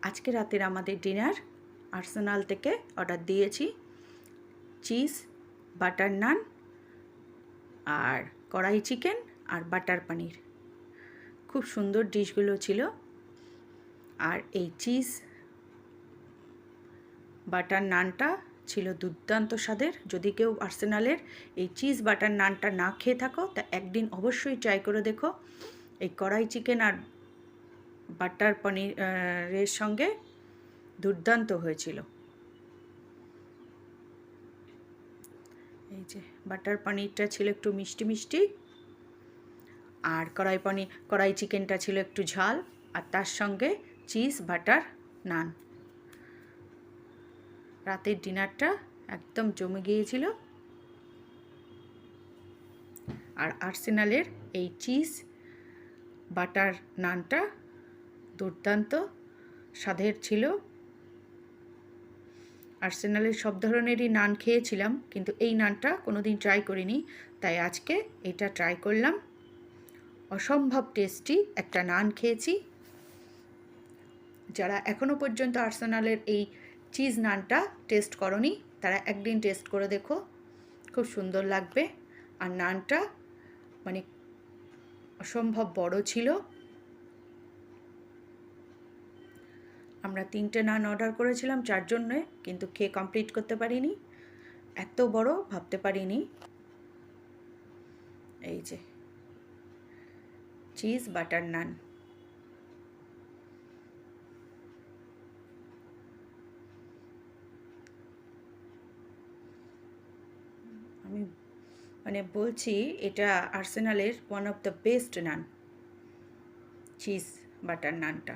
আজকে রাতের আমাদের ডিনার আর্সেনাল থেকে অর্ডার দিয়েছি চিজ বাটার নান আর কড়াই চিকেন আর বাটার পনির। খুব সুন্দর ডিশগুলো ছিল। আর এই চিজ বাটার নানটা ছিল দুর্দান্ত স্বাদের। যদি কেউ আর্সেনালের এই চিজ বাটার নানটা না খেয়ে থাকো তা একদিন অবশ্যই ট্রাই করে দেখো। এই কড়াই চিকেন আর বাটার পনিরের সঙ্গে দুর্দান্ত হয়েছিল। এই যে বাটার পনিরটা ছিল একটু মিষ্টি মিষ্টি, আর কড়াই চিকেনটা ছিল একটু ঝাল, আর তার সঙ্গে চিজ বাটার নান। রাতের ডিনারটা একদম জমে গিয়েছিল। আর আর্সেনালের এই চিজ বাটার নানটা দুর্দান্ত স্বাদের ছিল। আর্সেনালের সব ধরনেরই নান খেয়েছিলাম, কিন্তু এই নানটা কোনো দিন ট্রাই করিনি, তাই আজকে এটা ট্রাই করলাম। অসম্ভব টেস্টি একটা নান খেয়েছি। যারা এখনও পর্যন্ত আর্সেনালের এই চিজ নানটা টেস্ট করনি তারা একদিন টেস্ট করে দেখো, খুব সুন্দর লাগবে। আর নানটা মানে অসম্ভব বড় ছিল। আমরা 3টে নান অর্ডার করেছিলাম 4 জন্যে, কিন্তু খেয়ে কমপ্লিট করতে পারিনি, এত বড় ভাবতে পারিনি। এই যে চিজ বাটার নান। আমি বলছি এটা আর্সেনালের one of the best naan, cheese butter নানটা।